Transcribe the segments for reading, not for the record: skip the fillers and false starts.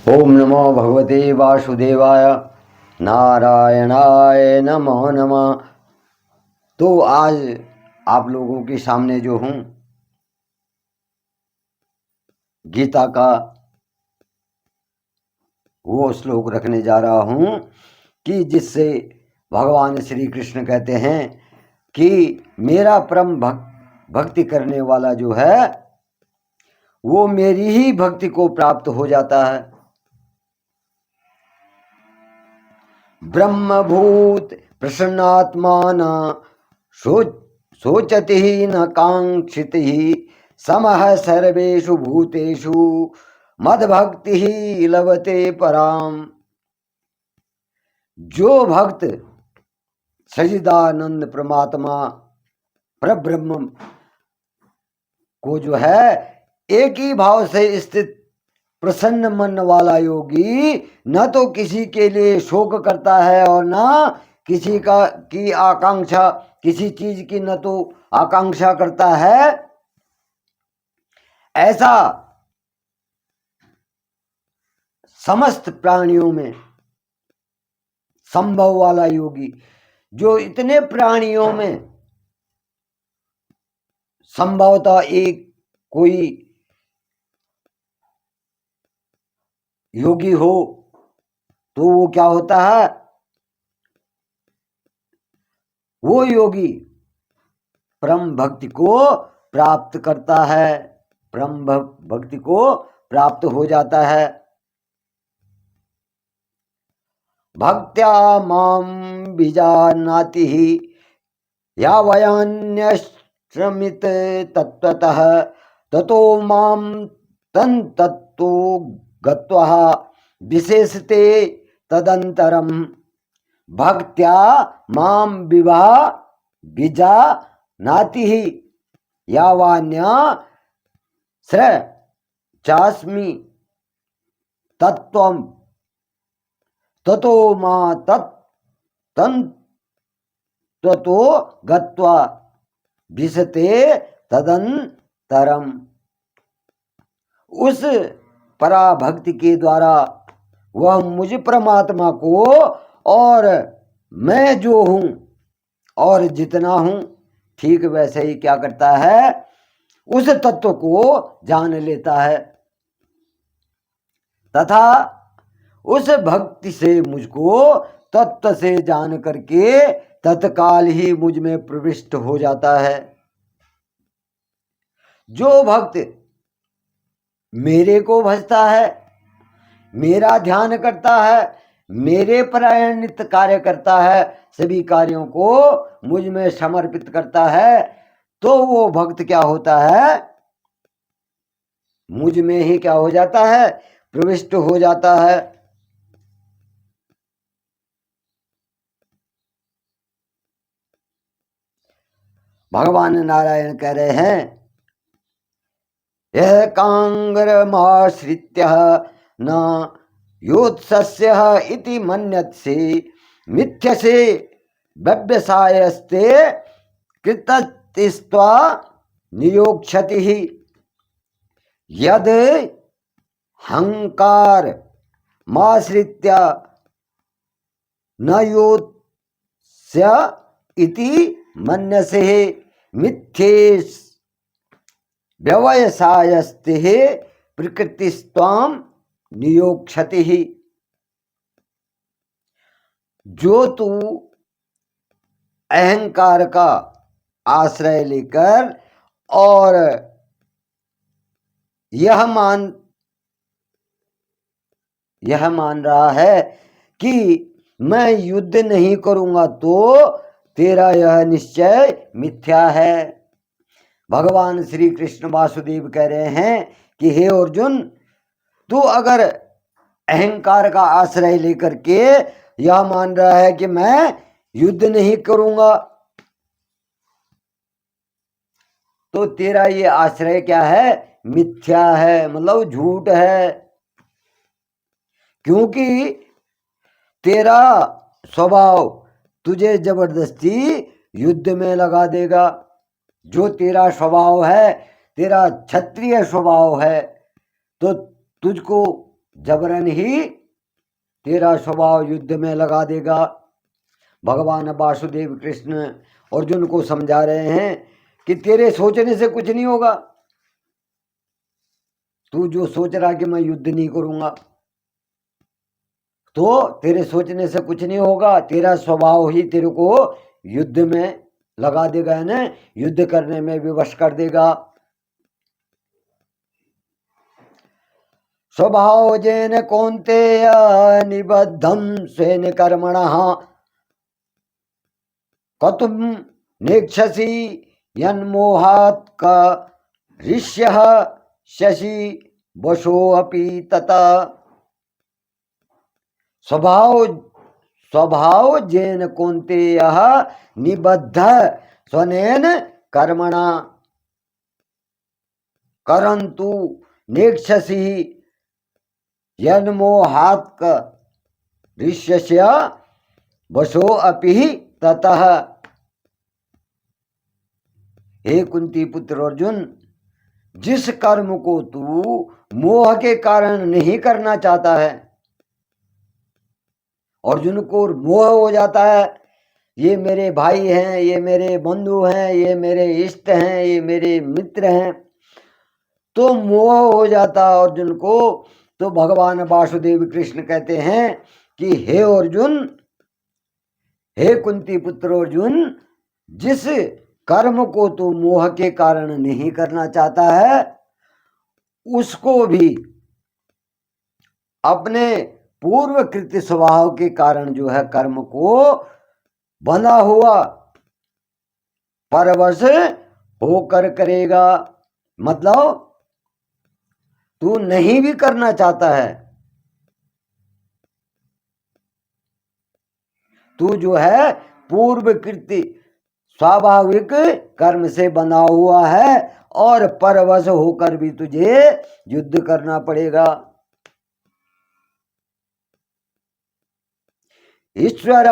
ओम नमो भगवते वासुदेवाय। नारायणाय नमो नमः। तो आज आप लोगों के सामने जो हूँ गीता का वो श्लोक रखने जा रहा हूँ कि जिससे भगवान श्री कृष्ण कहते हैं कि मेरा परम भक्ति करने वाला जो है वो मेरी ही भक्ति को प्राप्त हो जाता है। ब्रह्मभूत प्रसन्नात्मान सोचति ही न कांक्षित ही समः सर्वेषु भूतेषु मद्भक्ति ही लभते पराम। जो भक्त सच्चिदानंद परमात्मा परब्रह्म को जो है एक ही भाव से स्थित प्रसन्न मन वाला योगी न तो किसी के लिए शोक करता है और न किसी की आकांक्षा, किसी चीज की न तो आकांक्षा करता है, ऐसा समस्त प्राणियों में संभव वाला योगी जो इतने प्राणियों में संभवतः एक कोई योगी हो तो वो क्या होता है, वो योगी परम भक्ति को प्राप्त करता है, परम भक्ति को प्राप्त हो जाता है। भक्त्या माम बीजानाति यावयान्यश्रमित तत्वतः ततो माम तन तत्तो गत्वा विशेषते तदंतरम। भक्त्या माम विवाह बीजा नाति यावान्य श्र चास्मि तत्वम ततो मा तन ततो गत्वा विशते तदंतरम। उस पराभक्ति के द्वारा वह मुझ परमात्मा को और मैं जो हूं और जितना हूं ठीक वैसे ही क्या करता है, उस तत्व को जान लेता है तथा उस भक्ति से मुझको तत्व से जान करके तत्काल ही मुझ में प्रविष्ट हो जाता है। जो भक्त मेरे को भजता है, मेरा ध्यान करता है, मेरे परायणित कार्य करता है, सभी कार्यों को मुझ में समर्पित करता है, तो वो भक्त क्या होता है, मुझ में ही क्या हो जाता है, प्रविष्ट हो जाता है। भगवान नारायण कह रहे हैं यह कांगरमाश्रित्य न योत्सस्य इति मन्यत्से मिथ्यसे व्यवसायस्ते कृतस्त्वा नियोक्षति यद हंकार माश्रित्य न योत्स्य इति मन्यसे मिथ्येस व्यवसायस्ते प्रकृतिस्त्वाम नियोक्षति। जो तू अहंकार का आश्रय लेकर और यह मान रहा है कि मैं युद्ध नहीं करूंगा, तो तेरा यह निश्चय मिथ्या है। भगवान श्री कृष्ण वासुदेव कह रहे हैं कि हे अर्जुन, तू अगर अहंकार का आश्रय लेकर के यह मान रहा है कि मैं युद्ध नहीं करूंगा, तो तेरा ये आश्रय क्या है, मिथ्या है, मतलब झूठ है। क्योंकि तेरा स्वभाव तुझे जबरदस्ती युद्ध में लगा देगा। जो तेरा स्वभाव है, तेरा क्षत्रिय स्वभाव है, तो तुझको जबरन ही तेरा स्वभाव युद्ध में लगा देगा। भगवान वासुदेव कृष्ण अर्जुन को समझा रहे हैं कि तेरे सोचने से कुछ नहीं होगा। तू जो सोच रहा कि मैं युद्ध नहीं करूंगा, तो तेरे सोचने से कुछ नहीं होगा। तेरा स्वभाव ही तेरे को युद्ध में लगा देगा, है ना, युद्ध करने में विवश कर देगा। स्वभाव जेन कौन्तेय निबद्धम स्वेन कर्मणः कतुम नेक्षसि यन्मोहात् का ऋष्यः शशि वशो अपि तथा। स्वभाव जेन कौन्तेय निबद्ध स्वनेन कर्मणा करन्तु नेक्षसि यन्मोहात् ऋष्यस्य वशो अपि ततः। हे कुंती पुत्र अर्जुन, जिस कर्म को तू मोह के कारण नहीं करना चाहता है, अर्जुन को मोह हो जाता है, ये मेरे भाई हैं, ये मेरे बंधु हैं, ये मेरे इष्ट हैं, ये मेरे मित्र हैं, तो मोह हो जाता अर्जुन को। तो भगवान वासुदेव कृष्ण कहते हैं कि हे अर्जुन, हे कुंती पुत्र अर्जुन, जिस कर्म को तू मोह के कारण नहीं करना चाहता है, उसको भी अपने पूर्व कृत्य स्वभाव के कारण जो है कर्म को बंधा हुआ परवश होकर करेगा। मतलब तू नहीं भी करना चाहता है, तू जो है पूर्व कृत्य स्वाभाविक कर्म से बना हुआ है और परवश होकर भी तुझे युद्ध करना पड़ेगा। ईश्वर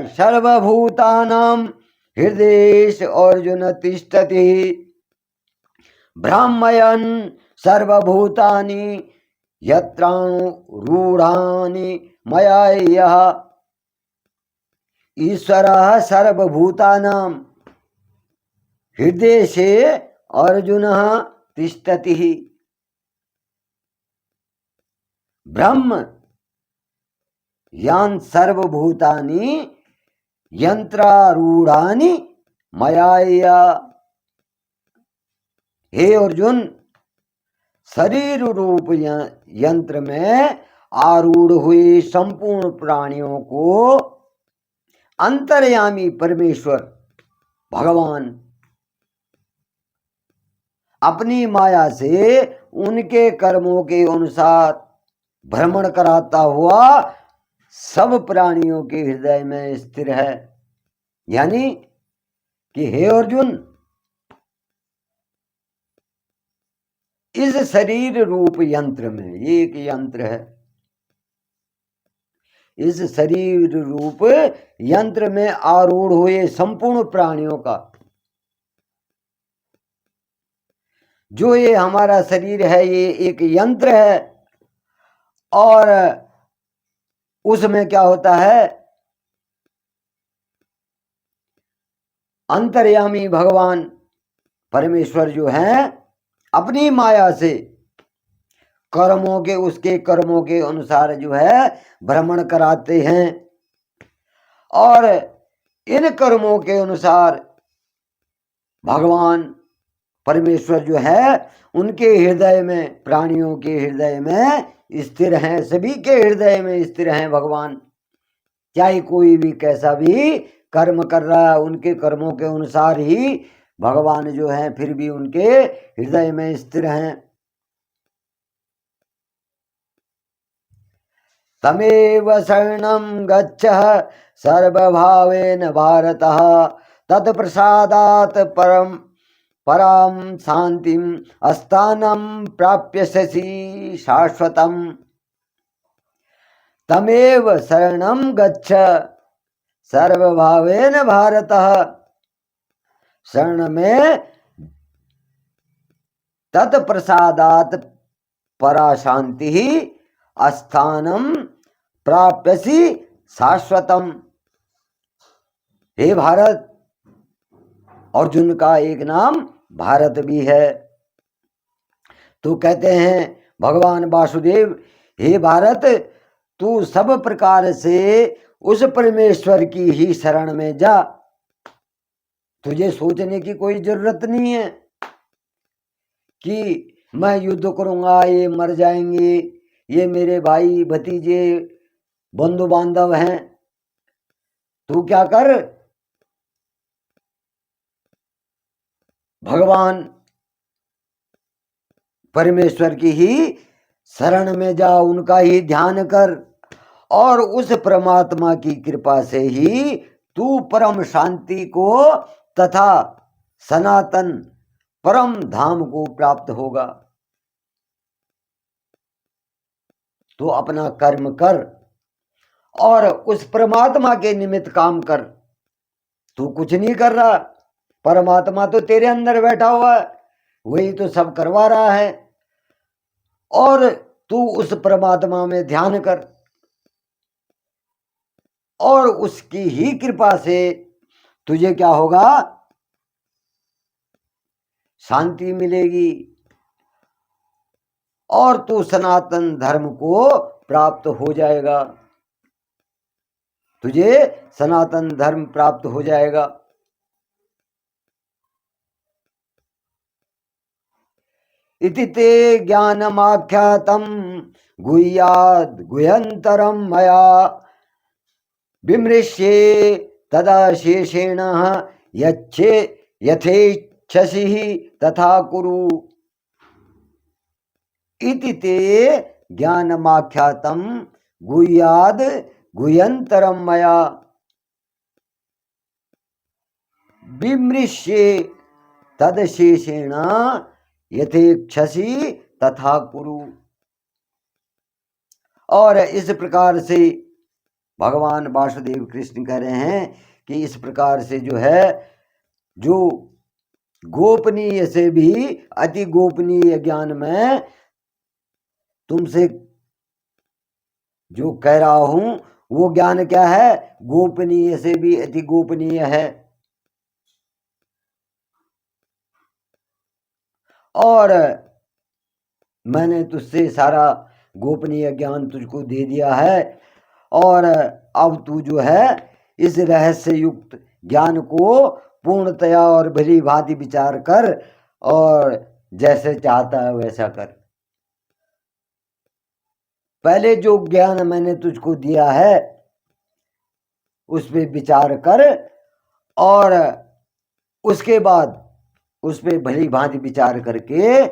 सर्वभूतानां हृदयेश अर्जुन तिष्ठति ब्राह्मयन् सर्वभूतानि यत्राणुरूढानि मया यः। ईश्वरः सर्वभूतानां हृदयेशे अर्जुनः तिष्ठति। ब्रह्म यान सर्वभूतानि यंत्रारूढ़ानि मया। हे अर्जुन, शरीर रूप यंत्र में आरूढ़ हुए संपूर्ण प्राणियों को अंतर्यामी परमेश्वर भगवान अपनी माया से उनके कर्मों के अनुसार भ्रमण कराता हुआ सब प्राणियों के हृदय में स्थिर है। यानी कि हे अर्जुन, इस शरीर रूप यंत्र में, ये एक यंत्र है, इस शरीर रूप यंत्र में आरूढ़ हुए संपूर्ण प्राणियों का, जो ये हमारा शरीर है, ये एक यंत्र है। और उसमें क्या होता है, अंतर्यामी भगवान परमेश्वर जो है अपनी माया से कर्मों के, उसके कर्मों के अनुसार जो है भ्रमण कराते हैं। और इन कर्मों के अनुसार भगवान परमेश्वर जो है उनके हृदय में, प्राणियों के हृदय में स्थिर हैं, सभी के हृदय में स्थिर हैं भगवान। चाहे कोई भी कैसा भी कर्म कर रहा है, उनके कर्मों के अनुसार ही भगवान जो है फिर भी उनके हृदय में स्थिर हैं। तमेव शरणं गच्छ सर्वभावेन भारत तत्प्रसादात् परां शांतिं स्थानं प्राप्स्यसि शाश्वतम्। तमेव शरणं गच्छ सर्वभावेन भारत, शरण में तत्प्रसादात् परा शांति अस्थानम प्राप्यसि शाश्वतम। हे भारत, अर्जुन का एक नाम भारत भी है। तो कहते हैं भगवान वासुदेव, हे भारत, तू सब प्रकार से उस परमेश्वर की ही शरण में जा। तुझे सोचने की कोई जरूरत नहीं है कि मैं युद्ध करूंगा, ये मर जाएंगे, ये मेरे भाई भतीजे बंधु बांधव हैं। तू क्या कर, भगवान परमेश्वर की ही शरण में जा, उनका ही ध्यान कर, और उस परमात्मा की कृपा से ही तू परम शांति को तथा सनातन परम धाम को प्राप्त होगा। तो अपना कर्म कर और उस परमात्मा के निमित्त काम कर। तू कुछ नहीं कर रहा, परमात्मा तो तेरे अंदर बैठा हुआ है, वही तो सब करवा रहा है। और तू उस परमात्मा में ध्यान कर और उसकी ही कृपा से तुझे क्या होगा, शांति मिलेगी और तू सनातन धर्म को प्राप्त हो जाएगा। तुझे सनातन धर्म प्राप्त हो जाएगा। इति ते ज्ञानमाख्यातम गुह्याद् गुह्यंतरम मया विमृश्ये तदा शेषेण यथेच्छसि तथा कुरु। इति ते ज्ञानमाख्यातम गुह्याद् गुह्यंतरम मया विमृश्ये तदशेषेण यथेच्छसि तथा कुरु। और इस प्रकार से भगवान वासुदेव कृष्ण कह रहे हैं कि इस प्रकार से जो है, जो गोपनीय से भी अति गोपनीय ज्ञान में तुमसे जो कह रहा हूं, वो ज्ञान क्या है, गोपनीय से भी अति गोपनीय है। और मैंने तुझसे सारा गोपनीय ज्ञान तुझको दे दिया है, और अब तू जो है इस रहस्य युक्त ज्ञान को पूर्णतया और भली भांति विचार कर और जैसे चाहता है वैसा कर। पहले जो ज्ञान मैंने तुझको दिया है उस पर विचार कर और उसके बाद उस पर भली भांति विचार करके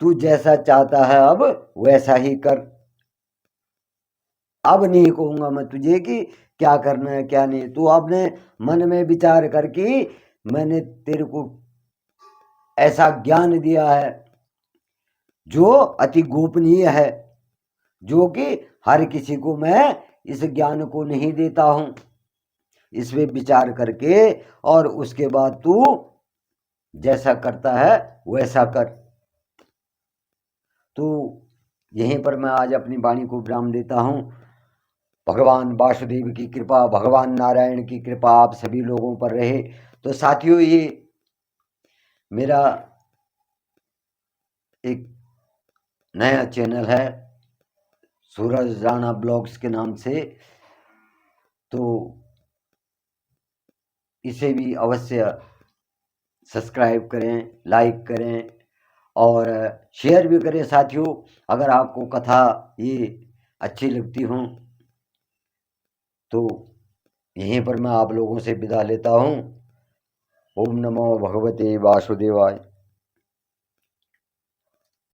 तू जैसा चाहता है अब वैसा ही कर। अब नहीं कहूंगा मैं तुझे कि क्या करना है क्या नहीं। तू अपने मन में विचार करके मैंने तेरे को ऐसा ज्ञान दिया है जो अति गोपनीय है, जो कि हर किसी को मैं इस ज्ञान को नहीं देता हूं। इसमें विचार करके और उसके बाद तू जैसा करता है वैसा कर। तो यहीं पर मैं आज अपनी वाणी को विराम देता हूं। भगवान वासुदेव की कृपा, भगवान नारायण की कृपा आप सभी लोगों पर रहे। तो साथियों, ये मेरा एक नया चैनल है सूरज राणा ब्लॉग्स के नाम से, तो इसे भी अवश्य सब्सक्राइब करें, लाइक करें और शेयर भी करें। साथियों, अगर आपको कथा ये अच्छी लगती हो तो यहीं पर मैं आप लोगों से विदा लेता हूँ। ओम नमो भगवते वासुदेवाय।